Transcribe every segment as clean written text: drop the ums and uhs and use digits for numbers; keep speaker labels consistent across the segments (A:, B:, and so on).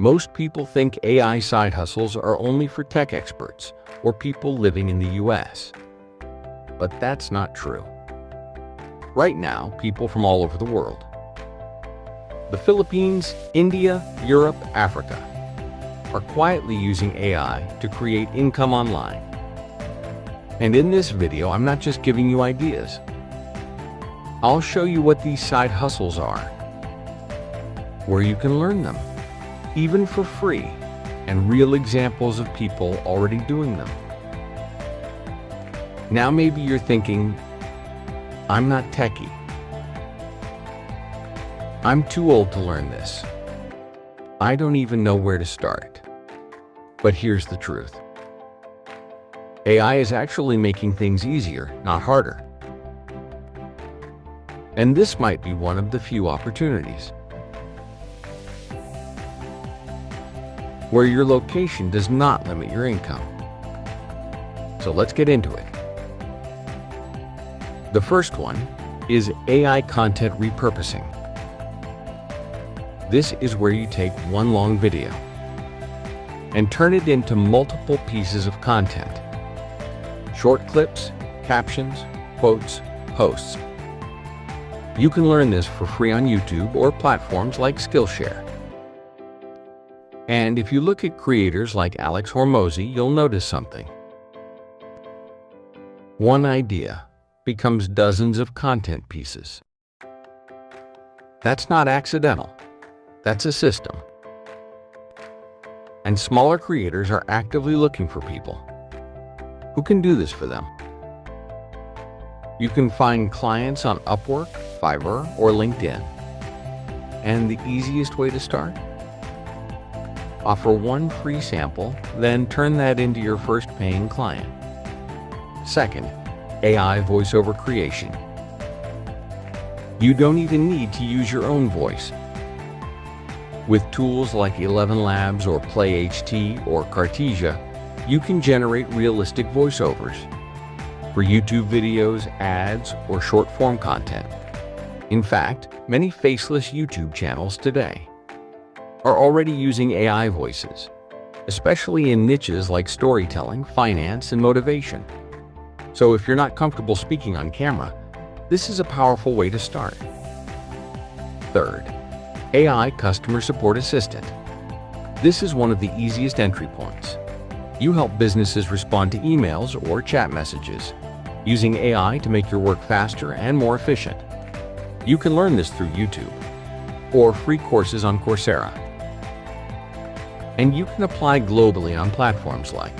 A: Most people think AI side hustles are only for tech experts or people living in the US. But that's not true. Right now, people from all over the world, the Philippines, India, Europe, Africa, are quietly using AI to create income online. And in this video, I'm not just giving you ideas. I'll show you what these side hustles are, where you can learn them, even for free, and real examples of people already doing them. Now maybe you're thinking, I'm not techy. I'm too old to learn this. I don't even know where to start. But here's the truth. AI is actually making things easier, not harder. And this might be one of the few opportunities where your location does not limit your income. So let's get into it. The first one is AI content repurposing. This is where you take one long video and turn it into multiple pieces of content. Short clips, captions, quotes, posts. You can learn this for free on YouTube or platforms like Skillshare. And if you look at creators like Alex Hormozi, you'll notice something. One idea becomes dozens of content pieces. That's not accidental. That's a system. And smaller creators are actively looking for people who can do this for them. You can find clients on Upwork, Fiverr, or LinkedIn. And the easiest way to start? Offer one free sample, then turn that into your first paying client. Second, AI voiceover creation. You don't even need to use your own voice. With tools like ElevenLabs or PlayHT or Cartesia, you can generate realistic voiceovers for YouTube videos, ads, or short-form content. In fact, many faceless YouTube channels today are already using AI voices, especially in niches like storytelling, finance, and motivation. So if you're not comfortable speaking on camera, this is a powerful way to start. Third, AI customer support assistant. This is one of the easiest entry points. You help businesses respond to emails or chat messages, using AI to make your work faster and more efficient. You can learn this through YouTube or free courses on Coursera. And you can apply globally on platforms like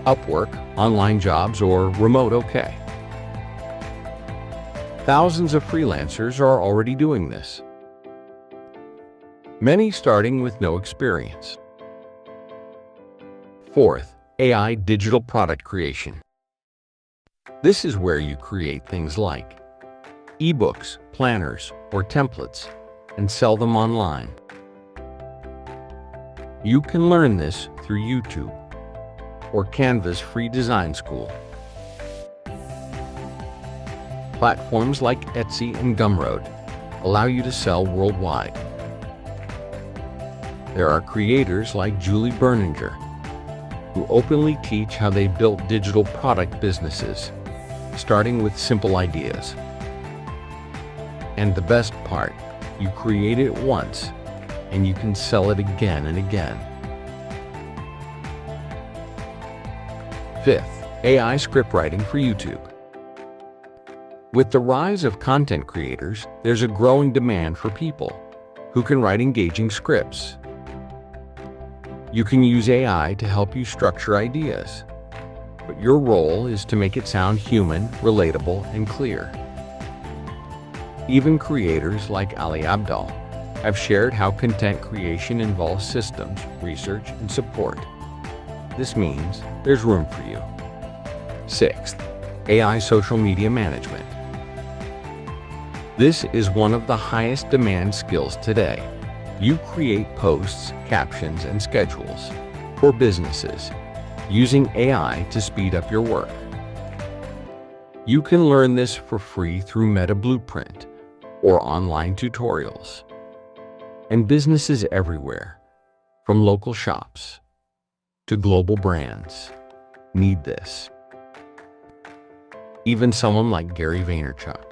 A: Upwork, Online Jobs, or Remote OK. Thousands of freelancers are already doing this, many starting with no experience. Fourth, AI digital product creation. This is where you create things like ebooks, planners, or templates and sell them online. You can learn this through YouTube or Canva's free design school. Platforms like Etsy and Gumroad allow you to sell worldwide. There are creators like Julie Berninger who openly teach how they built digital product businesses, starting with simple ideas. And the best part, you create it once and you can sell it again and again. Fifth, AI script writing for YouTube. With the rise of content creators, there's a growing demand for people who can write engaging scripts. You can use AI to help you structure ideas, but your role is to make it sound human, relatable, and clear. Even creators like Ali Abdaal have shared how content creation involves systems, research, and support. This means there's room for you. Sixth, AI social media management. This is one of the highest demand skills today. You create posts, captions, and schedules for businesses using AI to speed up your work. You can learn this for free through Meta Blueprint or online tutorials. And businesses everywhere From local shops to global brands need this. Even someone like Gary Vaynerchuk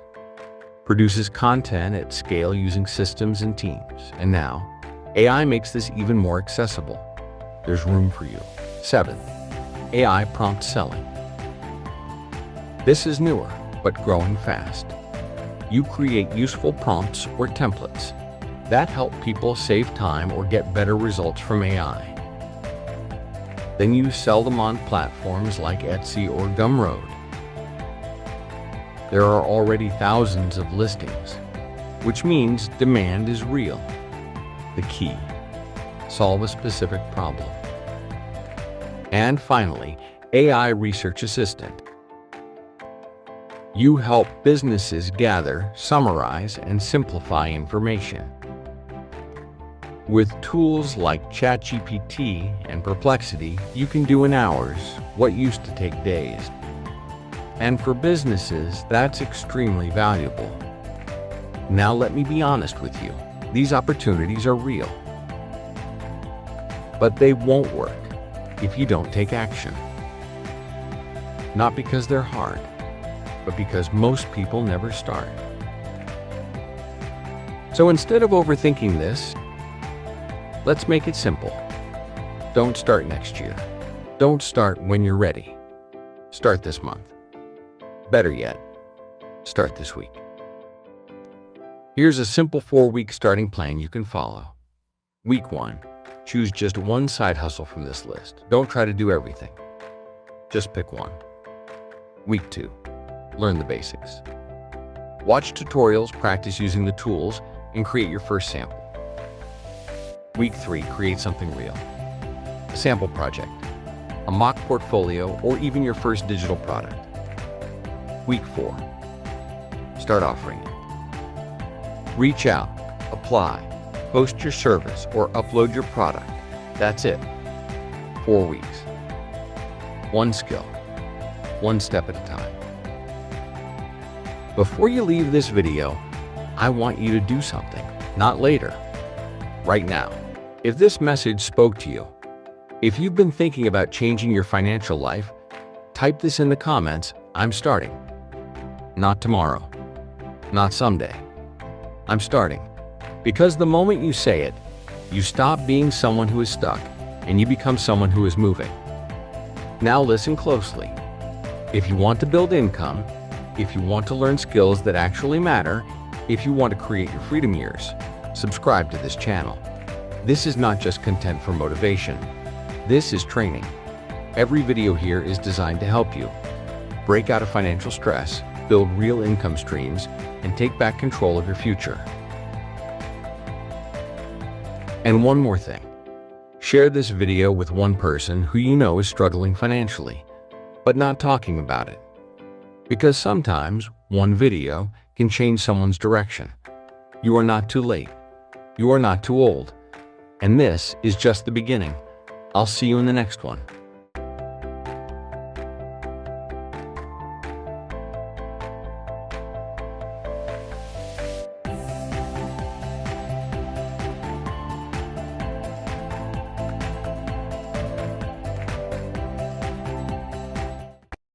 A: produces content at scale using systems and teams. And now, AI makes this even more accessible. There's room for you. 7. AI prompt selling. This is newer, but growing fast. You create useful prompts or templates that help people save time or get better results from AI. Then you sell them on platforms like Etsy or Gumroad. There are already thousands of listings, which means demand is real. The key: solve a specific problem. And finally, AI Research Assistant. You help businesses gather, summarize, and simplify information. With tools like ChatGPT and Perplexity, you can do in hours what used to take days. And for businesses, that's extremely valuable. Now let me be honest with you. These opportunities are real. But they won't work if you don't take action. Not because they're hard, but because most people never start. So instead of overthinking this, let's make it simple. Don't start next year. Don't start when you're ready. Start this month. Better yet, start this week. Here's a simple 4-week starting plan you can follow. Week 1, choose just one side hustle from this list. Don't try to do everything. Just pick one. Week 2, learn the basics. Watch tutorials, practice using the tools, and create your first sample. Week 3, create something real. A sample project, a mock portfolio, or even your first digital product. Week 4, start offering it. Reach out, apply, post your service, or upload your product. That's it. 4 weeks. One skill, one step at a time. Before you leave this video, I want you to do something, not later, right now. If this message spoke to you, if you've been thinking about changing your financial life, type this in the comments. I'm starting. Not tomorrow, not someday. I'm starting. Because the moment you say it, you stop being someone who is stuck and you become someone who is moving. Now listen closely. If you want to build income, if you want to learn skills that actually matter, if you want to create your freedom years, subscribe to this channel. This is not just content for motivation. This is training. Every video here is designed to help you break out of financial stress, build real income streams, and take back control of your future. And one more thing. Share this video with one person who you know is struggling financially, but not talking about it. Because sometimes one video can change someone's direction. You are not too late. You are not too old. And this is just the beginning. I'll see you in the next one.